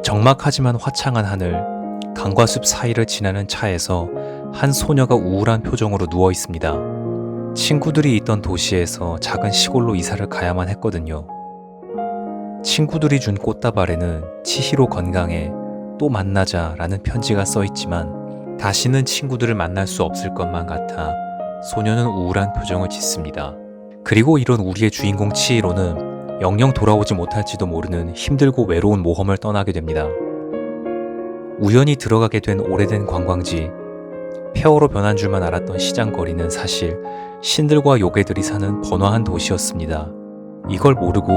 적막하지만 화창한 하늘, 강과 숲 사이를 지나는 차에서 한 소녀가 우울한 표정으로 누워 있습니다. 친구들이 있던 도시에서 작은 시골로 이사를 가야만 했거든요. 친구들이 준 꽃다발에는 치히로 건강해, 또 만나자 라는 편지가 써 있지만 다시는 친구들을 만날 수 없을 것만 같아 소녀는 우울한 표정을 짓습니다. 그리고 이런 우리의 주인공 치히로는 영영 돌아오지 못할지도 모르는 힘들고 외로운 모험을 떠나게 됩니다. 우연히 들어가게 된 오래된 관광지, 폐허로 변한 줄만 알았던 시장거리는 사실 신들과 요괴들이 사는 번화한 도시였습니다. 이걸 모르고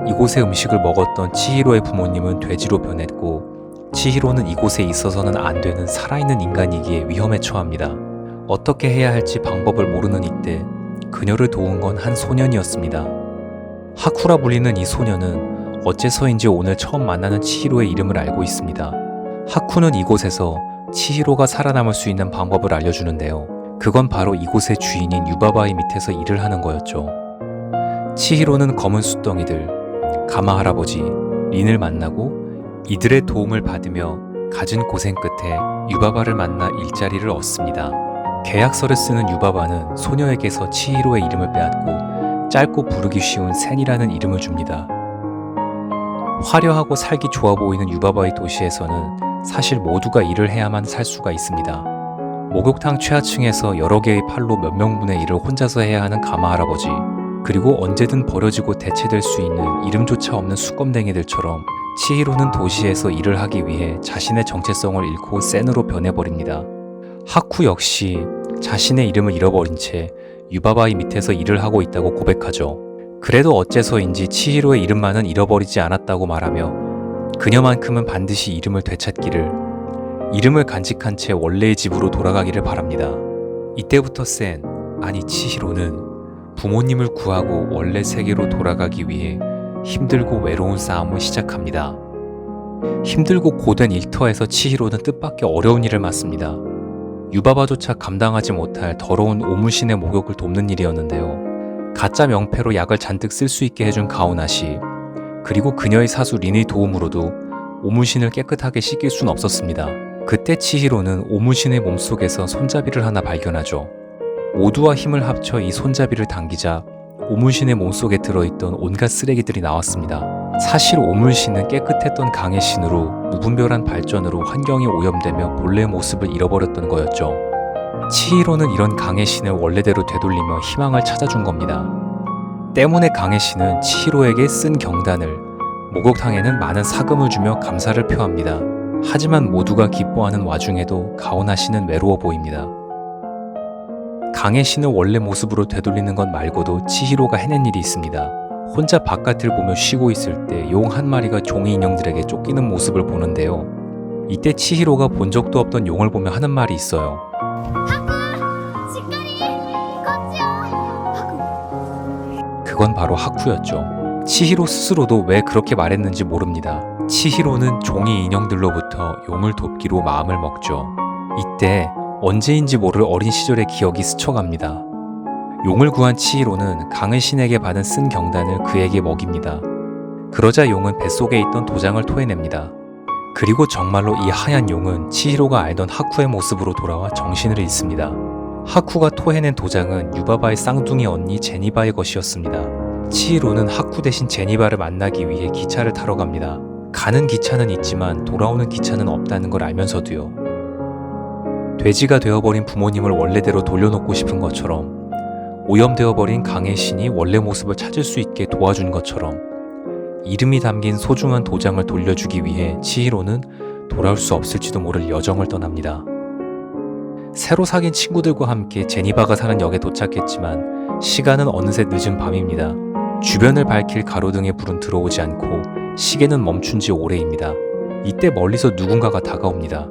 이곳의 음식을 먹었던 치히로의 부모님은 돼지로 변했고, 치히로는 이곳에 있어서는 안 되는 살아있는 인간이기에 위험에 처합니다. 어떻게 해야 할지 방법을 모르는 이때 그녀를 도운 건 한 소년이었습니다. 하쿠라 불리는 이 소년은 어째서인지 오늘 처음 만나는 치히로의 이름을 알고 있습니다. 하쿠는 이곳에서 치히로가 살아남을 수 있는 방법을 알려주는데요. 그건 바로 이곳의 주인인 유바바의 밑에서 일을 하는 거였죠. 치히로는 검은 숫덩이들, 가마 할아버지, 린을 만나고 이들의 도움을 받으며 갖은 고생 끝에 유바바를 만나 일자리를 얻습니다. 계약서를 쓰는 유바바는 소녀에게서 치히로의 이름을 빼앗고 짧고 부르기 쉬운 센이라는 이름을 줍니다. 화려하고 살기 좋아 보이는 유바바의 도시에서는 사실 모두가 일을 해야만 살 수가 있습니다. 목욕탕 최하층에서 여러 개의 팔로 몇 명분의 일을 혼자서 해야 하는 가마 할아버지, 그리고 언제든 버려지고 대체될 수 있는 이름조차 없는 수검댕이들처럼 치히로는 도시에서 일을 하기 위해 자신의 정체성을 잃고 센으로 변해버립니다. 하쿠 역시 자신의 이름을 잃어버린 채 유바바의 밑에서 일을 하고 있다고 고백하죠. 그래도 어째서인지 치히로의 이름만은 잃어버리지 않았다고 말하며 그녀만큼은 반드시 이름을 되찾기를, 이름을 간직한 채 원래의 집으로 돌아가기를 바랍니다. 이때부터 센, 아니 치히로는 부모님을 구하고 원래 세계로 돌아가기 위해 힘들고 외로운 싸움을 시작합니다. 힘들고 고된 일터에서 치히로는 뜻밖의 어려운 일을 맡습니다. 유바바조차 감당하지 못할 더러운 오무신의 목욕을 돕는 일이었는데요. 가짜 명패로 약을 잔뜩 쓸 수 있게 해준 가오나시, 그리고 그녀의 사수 린의 도움으로도 오무신을 깨끗하게 씻길 순 없었습니다. 그때 치히로는 오무신의 몸속에서 손잡이를 하나 발견하죠. 모두와 힘을 합쳐 이 손잡이를 당기자 오물신의 몸속에 들어있던 온갖 쓰레기들이 나왔습니다. 사실 오물신은 깨끗했던 강의 신으로 무분별한 발전으로 환경이 오염되며 본래의 모습을 잃어버렸던 거였죠. 치히로는 이런 강의 신을 원래대로 되돌리며 희망을 찾아준 겁니다. 때문에 강의 신은 치히로에게 쓴 경단을, 목욕탕에는 많은 사금을 주며 감사를 표합니다. 하지만 모두가 기뻐하는 와중에도 가오나 씨는 외로워 보입니다. 강의 신을 원래 모습으로 되돌리는 것 말고도 치히로가 해낸 일이 있습니다. 혼자 바깥을 보며 쉬고 있을 때 용 한 마리가 종이 인형들에게 쫓기는 모습을 보는데요. 이때 치히로가 본 적도 없던 용을 보며 하는 말이 있어요. 그건 바로 하쿠였죠. 치히로 스스로도 왜 그렇게 말했는지 모릅니다. 치히로는 종이 인형들로부터 용을 돕기로 마음을 먹죠. 이때 언제인지 모를 어린 시절의 기억이 스쳐갑니다. 용을 구한 치히로는 강의 신에게 받은 쓴 경단을 그에게 먹입니다. 그러자 용은 뱃속에 있던 도장을 토해냅니다. 그리고 정말로 이 하얀 용은 치히로가 알던 하쿠의 모습으로 돌아와 정신을 잃습니다. 하쿠가 토해낸 도장은 유바바의 쌍둥이 언니 제니바의 것이었습니다. 치히로는 하쿠 대신 제니바를 만나기 위해 기차를 타러 갑니다. 가는 기차는 있지만 돌아오는 기차는 없다는 걸 알면서도요. 돼지가 되어버린 부모님을 원래대로 돌려놓고 싶은 것처럼, 오염되어버린 강의 신이 원래 모습을 찾을 수 있게 도와준 것처럼 이름이 담긴 소중한 도장을 돌려주기 위해 치히로는 돌아올 수 없을지도 모를 여정을 떠납니다. 새로 사귄 친구들과 함께 제니바가 사는 역에 도착했지만 시간은 어느새 늦은 밤입니다. 주변을 밝힐 가로등의 불은 들어오지 않고 시계는 멈춘 지 오래입니다. 이때 멀리서 누군가가 다가옵니다.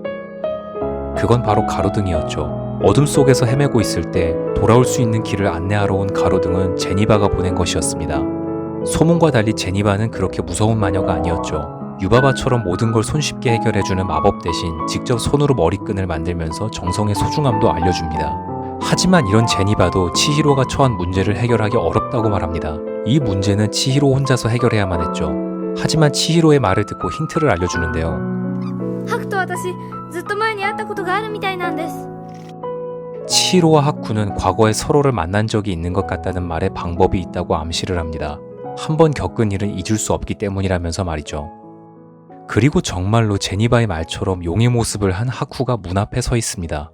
그건 바로 가로등이었죠. 어둠 속에서 헤매고 있을 때 돌아올 수 있는 길을 안내하러 온 가로등은 제니바가 보낸 것이었습니다. 소문과 달리 제니바는 그렇게 무서운 마녀가 아니었죠. 유바바처럼 모든 걸 손쉽게 해결해주는 마법 대신 직접 손으로 머리끈을 만들면서 정성의 소중함도 알려줍니다. 하지만 이런 제니바도 치히로가 처한 문제를 해결하기 어렵다고 말합니다. 이 문제는 치히로 혼자서 해결해야만 했죠. 하지만 치히로의 말을 듣고 힌트를 알려주는데요. ハクと私ずっと前に会ったことがあるみたいなんです。 치히로와 하쿠는 과거에 서로를 만난 적이 있는 것 같다는 말에 방법이 있다고 암시를 합니다. 한번 겪은 일은 잊을 수 없기 때문이라면서 말이죠. 그리고 정말로 제니바의 말처럼 용의 모습을 한 하쿠가 문 앞에 서 있습니다.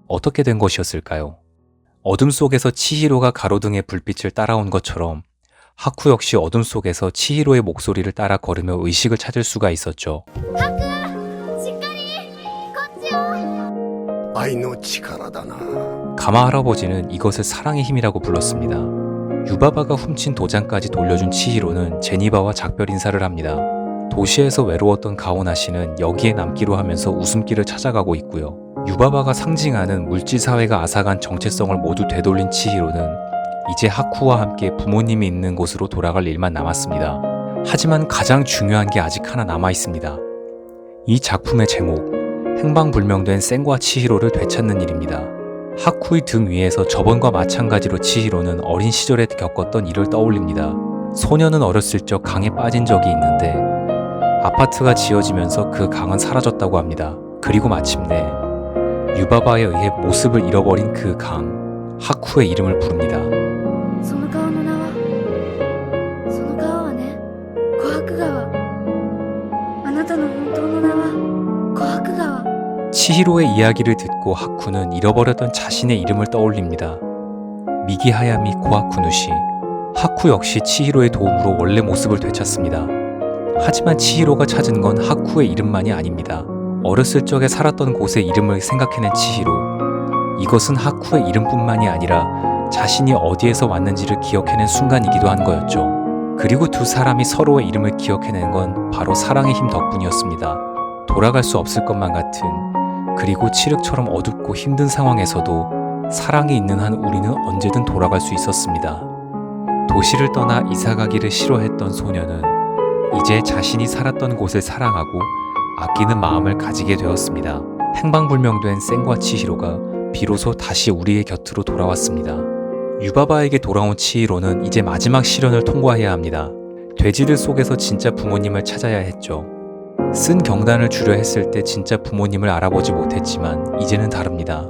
어떻게 된 것이었을까요? 어둠 속에서 치히로가 가로등의 불빛을 따라온 것처럼 하쿠 역시 어둠 속에서 치히로의 목소리를 따라 걸으며 의식을 찾을 수가 있었죠. しっかりこっちよ。愛の力だな。 가마 할아버지는 이것을 사랑의 힘이라고 불렀습니다. 유바바가 훔친 도장까지 돌려준 치히로는 제니바와 작별 인사를 합니다. 도시에서 외로웠던 가오나 씨는 여기에 남기로 하면서 웃음길을 찾아가고 있고요. 유바바가 상징하는 물질사회가 앗아간 정체성을 모두 되돌린 치히로는 이제 하쿠와 함께 부모님이 있는 곳으로 돌아갈 일만 남았습니다. 하지만 가장 중요한 게 아직 하나 남아 있습니다. 이 작품의 제목, 행방불명된 센과 치히로를 되찾는 일입니다. 하쿠의 등 위에서 저번과 마찬가지로 치히로는 어린 시절에 겪었던 일을 떠올립니다. 소녀는 어렸을 적 강에 빠진 적이 있는데 아파트가 지어지면서 그 강은 사라졌다고 합니다. 그리고 마침내 유바바에 의해 모습을 잃어버린 그 강, 하쿠의 이름을 부릅니다. その川の名は、その川はね、琥珀川。あなたの本当の名は琥珀川。 치히로의 이야기를 듣고 하쿠는 잃어버렸던 자신의 이름을 떠올립니다. 미기 하야미 코하쿠누시. 하쿠 역시 치히로의 도움으로 원래 모습을 되찾습니다. 하지만 치히로가 찾은 건 하쿠의 이름만이 아닙니다. 어렸을 적에 살았던 곳의 이름을 생각해낸 치히로. 이것은 하쿠의 이름뿐만이 아니라 자신이 어디에서 왔는지를 기억해낸 순간이기도 한 거였죠. 그리고 두 사람이 서로의 이름을 기억해낸 건 바로 사랑의 힘 덕분이었습니다. 돌아갈 수 없을 것만 같은, 그리고 칠흑처럼 어둡고 힘든 상황에서도 사랑이 있는 한 우리는 언제든 돌아갈 수 있었습니다. 도시를 떠나 이사가기를 싫어했던 소녀는 이제 자신이 살았던 곳을 사랑하고 아끼는 마음을 가지게 되었습니다. 행방불명된 센과 치히로가 비로소 다시 우리의 곁으로 돌아왔습니다. 유바바에게 돌아온 치히로는 이제 마지막 시련을 통과해야 합니다. 돼지들 속에서 진짜 부모님을 찾아야 했죠. 쓴 경단을 주려 했을 때 진짜 부모님을 알아보지 못했지만 이제는 다릅니다.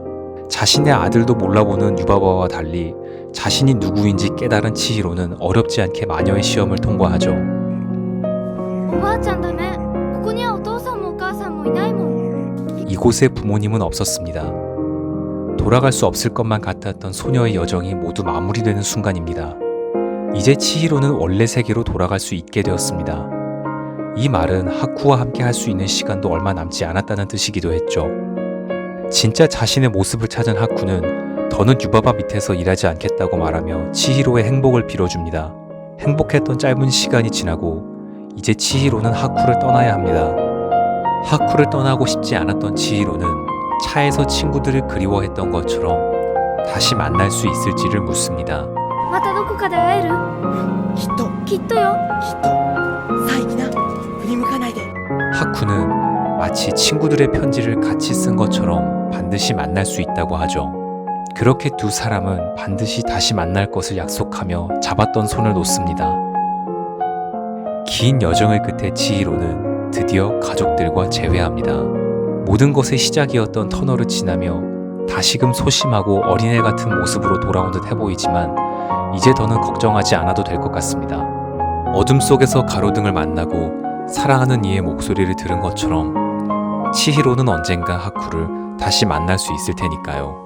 자신의 아들도 몰라보는 유바바와 달리 자신이 누구인지 깨달은 치히로는 어렵지 않게 마녀의 시험을 통과하죠. おばあちゃんだね。ここにはお父さんもお母さんもいないもん。 이곳에 부모님은 없었습니다. 돌아갈 수 없을 것만 같았던 소녀의 여정이 모두 마무리되는 순간입니다. 이제 치히로는 원래 세계로 돌아갈 수 있게 되었습니다. 이 말은 하쿠와 함께 할 수 있는 시간도 얼마 남지 않았다는 뜻이기도 했죠. 진짜 자신의 모습을 찾은 하쿠는 더는 유바바 밑에서 일하지 않겠다고 말하며 치히로의 행복을 빌어줍니다. 행복했던 짧은 시간이 지나고 이제 치히로는 하쿠를 떠나야 합니다. 하쿠를 떠나고 싶지 않았던 치히로는 차에서 친구들을 그리워했던 것처럼 다시 만날 수 있을지를 묻습니다. またどこかで会える？きっときっとよ。きっとサイギナ振り向かないで 하쿠는 마치 친구들의 편지를 같이 쓴 것처럼 반드시 만날 수 있다고 하죠. 그렇게 두 사람은 반드시 다시 만날 것을 약속하며 잡았던 손을 놓습니다. 긴 여정의 끝에 치히로는 드디어 가족들과 재회합니다. 모든 것의 시작이었던 터널을 지나며 다시금 소심하고 어린애 같은 모습으로 돌아온 듯 해보이지만 이제 더는 걱정하지 않아도 될 것 같습니다. 어둠 속에서 가로등을 만나고 사랑하는 이의 목소리를 들은 것처럼 치히로는 언젠가 하쿠를 다시 만날 수 있을 테니까요.